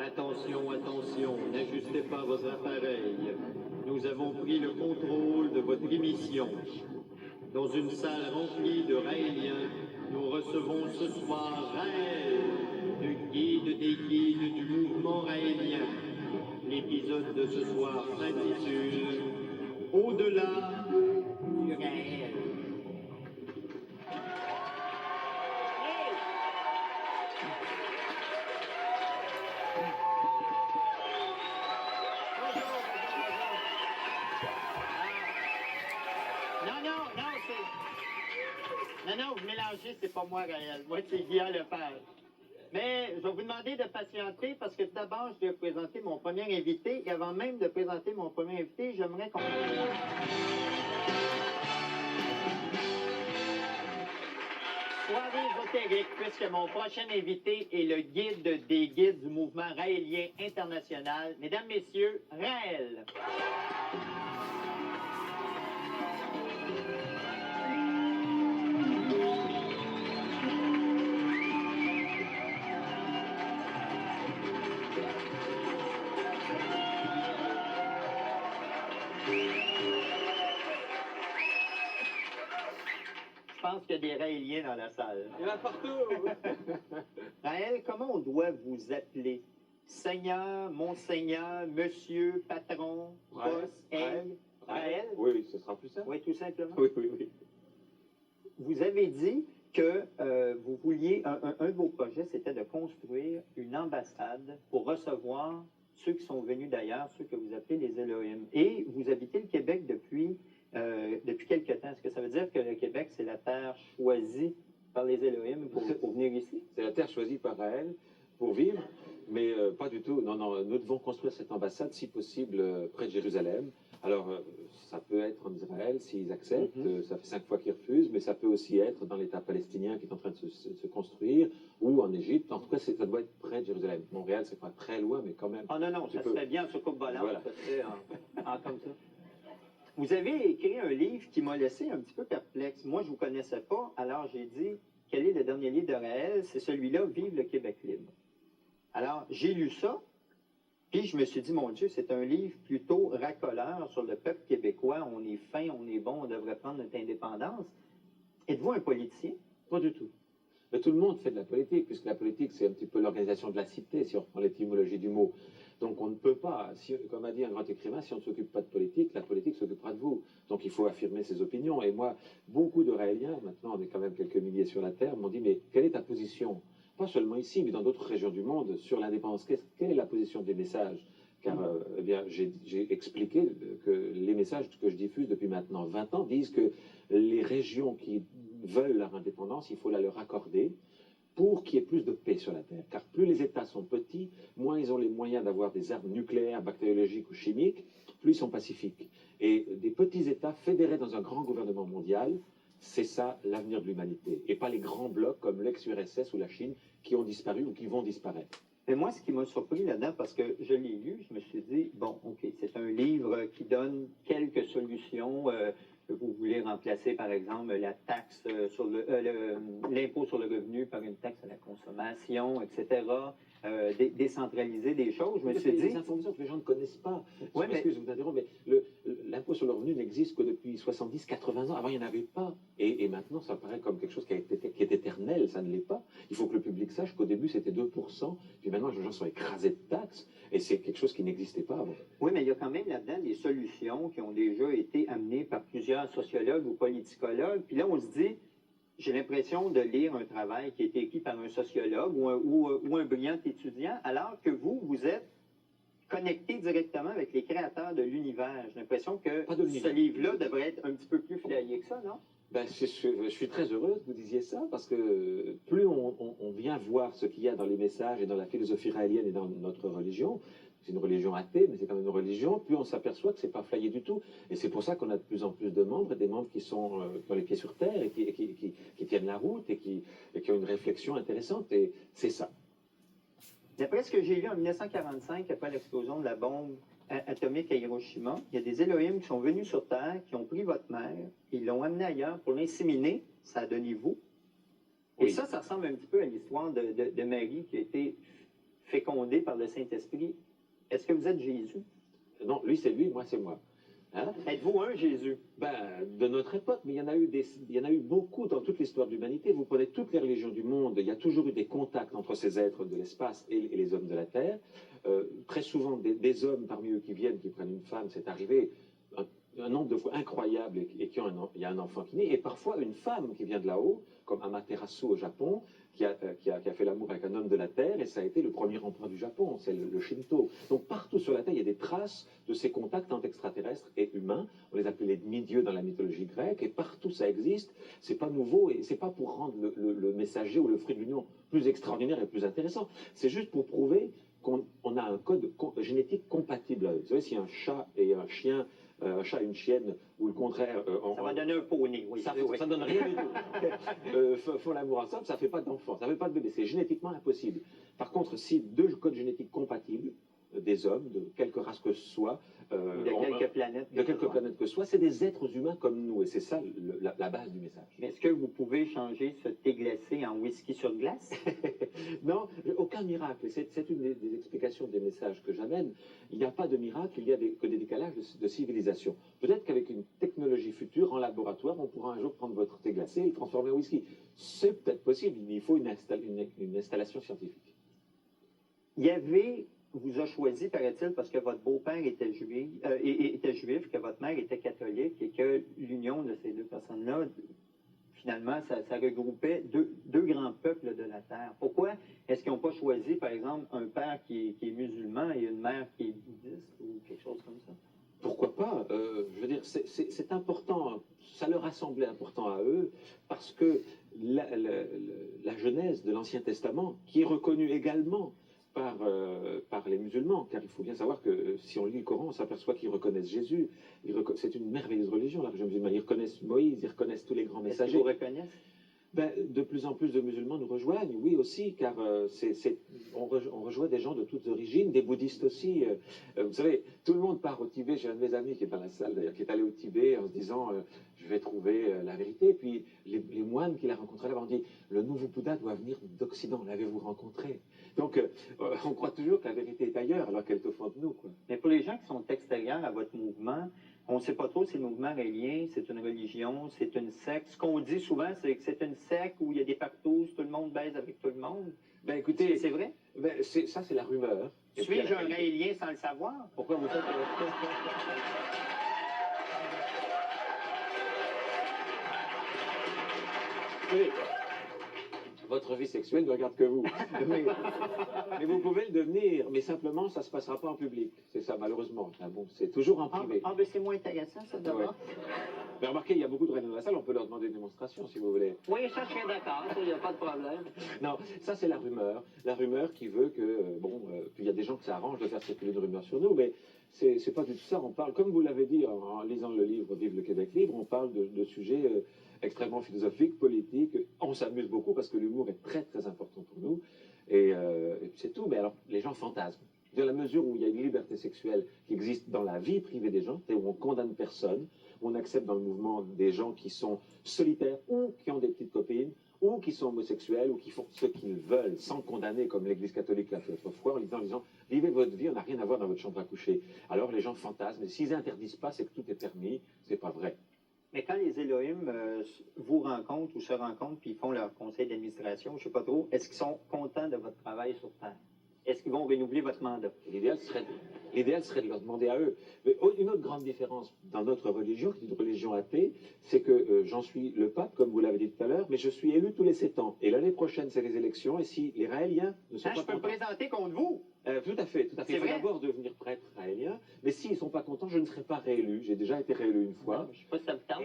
Attention, attention, n'ajustez pas votre appareil. Nous avons pris le contrôle de votre émission. Dans une salle remplie de Raéliens, nous recevons ce soir Raël, le guide des guides du mouvement raélien. L'épisode de ce soir s'intitule Au-delà du Raël. Non, vous mélangez, c'est pas moi, Raël. Moi, c'est Guillaume Lepage. Mais je vais vous demander de patienter parce que d'abord, je vais présenter mon premier invité. Et avant même de présenter mon premier invité, j'aimerais qu'on... Soirée ésotérique, puisque mon prochain invité est le guide des guides du mouvement raélien international. Mesdames, Messieurs, Raël. Je pense qu'il y a des Raéliens dans la salle. Il y en a partout! Raël, comment on doit vous appeler? Seigneur, Monseigneur, Monsieur, Patron, Boss, Aïe? Raël? Oui, ce sera plus simple. Oui, tout simplement. Oui. Vous avez dit que vous vouliez, un de vos projets, c'était de construire une ambassade pour recevoir ceux qui sont venus d'ailleurs, ceux que vous appelez les Elohim. Et vous habitez le Québec depuis quelque temps. Est-ce que ça veut dire que le Québec, c'est la terre choisie par les Elohim pour venir ici? C'est la terre choisie par Raël pour vivre, mais pas du tout. Non, nous devons construire cette ambassade, si possible, près de Jérusalem. Alors, ça peut être en Israël, s'ils acceptent. Ça fait 5 fois qu'ils refusent, mais ça peut aussi être dans l'État palestinien qui est en train de se construire, ou en Égypte. En tout cas, ça doit être près de Jérusalem. Montréal, c'est pas très loin, mais quand même. Ah non, ça serait bien en soucoupe volante, Voilà. ça serait comme ça. Vous avez écrit un livre qui m'a laissé un petit peu perplexe. Moi, je ne vous connaissais pas, alors j'ai dit, quel est le dernier livre de Raël? C'est celui-là, Vive le Québec libre. Alors, j'ai lu ça, puis je me suis dit, mon Dieu, c'est un livre plutôt racoleur sur le peuple québécois. On est fin, on est bon, on devrait prendre notre indépendance. Êtes-vous un politicien? Pas du tout. Mais tout le monde fait de la politique, puisque la politique, c'est un petit peu l'organisation de la cité, si on reprend l'étymologie du mot. Donc on ne peut pas, comme a dit un grand écrivain, si on ne s'occupe pas de politique, la politique s'occupera de vous. Donc il faut affirmer ses opinions. Et moi, beaucoup de Raéliens, maintenant on est quand même quelques milliers sur la Terre, m'ont dit, mais quelle est ta position? Pas seulement ici, mais dans d'autres régions du monde, sur l'indépendance. Quelle est la position des messages? Car eh bien, j'ai expliqué que les messages que je diffuse depuis maintenant 20 ans disent que les régions qui veulent leur indépendance, il faut la leur accorder pour qu'il y ait plus de paix sur la Terre. Car plus les États sont petits, moins ils ont les moyens d'avoir des armes nucléaires, bactériologiques ou chimiques, plus ils sont pacifiques. Et des petits États fédérés dans un grand gouvernement mondial, c'est ça l'avenir de l'humanité. Et pas les grands blocs comme l'ex-URSS ou la Chine qui ont disparu ou qui vont disparaître. Mais moi, ce qui m'a surpris là-dedans, parce que je l'ai lu, je me suis dit, bon, OK, c'est un livre qui donne quelques solutions. Vous voulez remplacer, par exemple, la taxe sur l'impôt sur le revenu par une taxe à la consommation, etc. Décentraliser des choses. Je me suis dit... Des informations que les gens ne connaissent pas. Ouais, Excusez, je vous interromps, mais l'impôt sur le revenu n'existe que depuis 70, 80 ans. Avant, il n'y en avait pas. Et maintenant, ça paraît comme quelque chose qui est éternel. Ça ne l'est pas. Il faut que le public sache qu'au début, c'était 2%. Puis maintenant, les gens sont écrasés de taxes. Et c'est quelque chose qui n'existait pas avant. Oui, mais il y a quand même là-dedans des solutions qui ont déjà été amenées par plusieurs sociologues ou politicologues. Puis là, on se dit... J'ai l'impression de lire un travail qui a été écrit par un sociologue ou un brillant étudiant, alors que vous êtes connecté directement avec les créateurs de l'univers. J'ai l'impression que ce livre-là devrait être un petit peu plus flyé que ça, non? Ben, je suis très heureux que vous disiez ça, parce que plus on vient voir ce qu'il y a dans les messages et dans la philosophie raélienne et dans notre religion, c'est une religion athée, mais c'est quand même une religion, plus on s'aperçoit que c'est pas flyé du tout. Et c'est pour ça qu'on a de plus en plus de membres, et des membres qui sont dans les pieds sur terre, et qui tiennent la route, et qui ont une réflexion intéressante, et c'est ça. D'après ce que j'ai lu en 1945, après l'explosion de la bombe atomique à Hiroshima, il y a des Elohim qui sont venus sur Terre, qui ont pris votre mère, ils l'ont amenée ailleurs pour l'inséminer, ça a donné vous. Et ça ressemble un petit peu à l'histoire de Marie qui a été fécondé par le Saint-Esprit. Est-ce que vous êtes Jésus? Non, lui c'est lui, moi c'est moi. Hein? Êtes-vous un Jésus? Ben, de notre époque, mais il y en a eu beaucoup dans toute l'histoire de l'humanité. Vous prenez toutes les religions du monde, il y a toujours eu des contacts entre ces êtres de l'espace et les hommes de la Terre. Très souvent, des hommes parmi eux qui viennent, qui prennent une femme, c'est arrivé un nombre de fois incroyable et il y a un enfant qui naît, et parfois une femme qui vient de là-haut, comme Amaterasu au Japon, qui a fait l'amour avec un homme de la Terre, et ça a été le premier empereur du Japon, c'est le Shinto. Donc partout sur la Terre, il y a des traces de ces contacts entre extraterrestres et humains. On les appelait les demi-dieux dans la mythologie grecque, et partout ça existe. C'est pas nouveau, et c'est pas pour rendre le messager ou le fruit de l'union plus extraordinaire et plus intéressant. C'est juste pour prouver qu'on a un code génétique compatible à eux. Vous savez, si un chat et un chien, un chat et une chienne, ou le contraire... ça va donner un poney, oui. Ça ne donne rien du tout. Font l'amour ensemble, ça ne fait pas d'enfant, ça ne fait pas de bébé. C'est génétiquement impossible. Par contre, si deux codes génétiques compatibles, des hommes, de quelque race que ce soit, de quelques planètes. De quelques planètes que ce soit, c'est des êtres humains comme nous. Et c'est ça la base du message. Mais est-ce que vous pouvez changer ce thé glacé en whisky sur glace? Non, aucun miracle. C'est une des explications des messages que j'amène. Il n'y a pas de miracle, il n'y a que des décalages de civilisation. Peut-être qu'avec une technologie future, en laboratoire, on pourra un jour prendre votre thé glacé et le transformer en whisky. C'est peut-être possible, mais il faut une installation scientifique. Vous a choisi, paraît-il, parce que votre beau-père était juif, que votre mère était catholique et que l'union de ces deux personnes-là, finalement, ça regroupait deux grands peuples de la Terre. Pourquoi est-ce qu'ils n'ont pas choisi, par exemple, un père qui est musulman et une mère qui est bouddhiste ou quelque chose comme ça? Pourquoi pas? Je veux dire, c'est important, ça leur a semblé important à eux, parce que la Genèse de l'Ancien Testament, qui est reconnue également par les musulmans, car il faut bien savoir que si on lit le Coran, on s'aperçoit qu'ils reconnaissent Jésus. C'est une merveilleuse religion, la religion musulmane. Ils reconnaissent Moïse, ils reconnaissent tous les grands messagers. Est-ce qu'ils vous reconnaissent? Ben, de plus en plus de musulmans nous rejoignent, oui aussi, car on rejoint des gens de toutes origines, des bouddhistes aussi. Vous savez, tout le monde part au Tibet. J'ai un de mes amis qui est dans la salle d'ailleurs, qui est allé au Tibet en se disant je vais trouver la vérité. Puis les moines qu'il a rencontrés là-bas ont dit le nouveau Bouddha doit venir d'Occident, l'avez-vous rencontré? Donc on croit toujours que la vérité est ailleurs alors qu'elle est au fond de nous, quoi. Mais pour les gens qui sont extérieurs à votre mouvement, on ne sait pas trop si le mouvement raélien, c'est une religion, c'est une secte. Ce qu'on dit souvent, c'est que c'est une secte où il y a des partous, tout le monde baise avec tout le monde. Ben écoutez, c'est vrai? Ben, ça, c'est la rumeur. Suis-je un raélien sans le savoir? Pourquoi vous faites... Oui. Votre vie sexuelle ne regarde que vous. mais vous pouvez le devenir, mais simplement, ça ne se passera pas en public. C'est ça, malheureusement. Ah bon, c'est toujours en privé. Ah, ben c'est moins intéressant, ça, d'abord. Ouais. Mais remarquez, il y a beaucoup de reines dans la salle, on peut leur demander une démonstration, si vous voulez. Oui, ça, je suis d'accord, il n'y a pas de problème. Non, ça, c'est la rumeur. La rumeur qui veut que, puis il y a des gens que ça arrange de faire circuler une rumeur sur nous, mais c'est pas du tout ça. On parle, comme vous l'avez dit en lisant le livre Vive le Québec libre, on parle de sujets extrêmement philosophiques, politiques. On s'amuse beaucoup parce que l'humour est très, très important pour nous. Et puis c'est tout. Mais alors, les gens fantasment. Dans la mesure où il y a une liberté sexuelle qui existe dans la vie privée des gens, où on condamne personne, où on accepte dans le mouvement des gens qui sont solitaires ou qui ont des petites copines, ou qui sont homosexuels, ou qui font ce qu'ils veulent, sans condamner, comme l'Église catholique l'a fait autrefois, en disant « Vivez votre vie, on n'a rien à voir dans votre chambre à coucher ». Alors les gens fantasment, et s'ils n'interdisent pas, c'est que tout est permis, c'est pas vrai. Mais quand les Elohim vous rencontrent ou se rencontrent, puis ils font leur conseil d'administration, je ne sais pas trop, est-ce qu'ils sont contents de votre travail sur Terre? Est-ce qu'ils vont renouveler votre mandat? L'idéal serait de leur demander à eux. Mais une autre grande différence dans notre religion, qui est une religion athée, c'est que j'en suis le pape, comme vous l'avez dit tout à l'heure, mais je suis élu tous les 7 ans. Et l'année prochaine, c'est les élections, et si les Raéliens ne sont pas contents... je peux me présenter contre vous? Tout à fait, tout à fait. Il faut d'abord devenir prêtre raélien, mais s'ils ne sont pas contents, je ne serai pas réélu. J'ai déjà été réélu une fois. Non, je ne sais pas si ça me tente.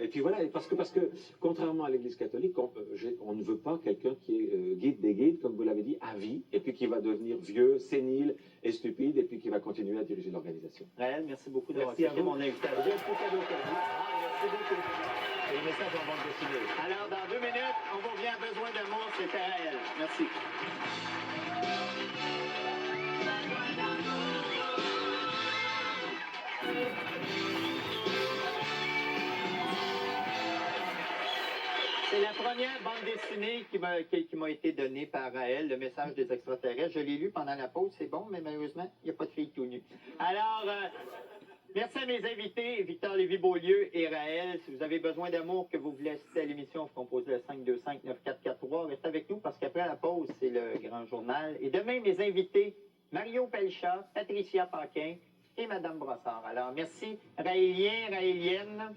Et puis voilà, parce que contrairement à l'Église catholique, on ne veut pas quelqu'un qui est guide des guides, comme vous l'avez dit, à vie, et puis qui va devenir vieux, sénile et stupide, et puis qui va continuer à diriger l'organisation. Raël, merci beaucoup d'avoir accepté mon invitation. Merci beaucoup. Et le message en bande dessinée. Alors, dans 2 minutes, on vous revient à Besoin d'amour, c'était Raël. Merci. C'est la première. première bande dessinée qui m'a été donnée par Raël, Le message des extraterrestres. Je l'ai lu pendant la pause, c'est bon, mais malheureusement, il n'y a pas de fille tout nue. Alors, merci à mes invités, Victor Lévy-Beaulieu et Raël. Si vous avez besoin d'amour, que vous voulez assister à l'émission, vous composez le 525-9443. Restez avec nous parce qu'après la pause, c'est le grand journal. Et demain, mes invités, Mario Pelchat, Patricia Paquin et Madame Brossard. Alors, merci, Raélien, Raélienne.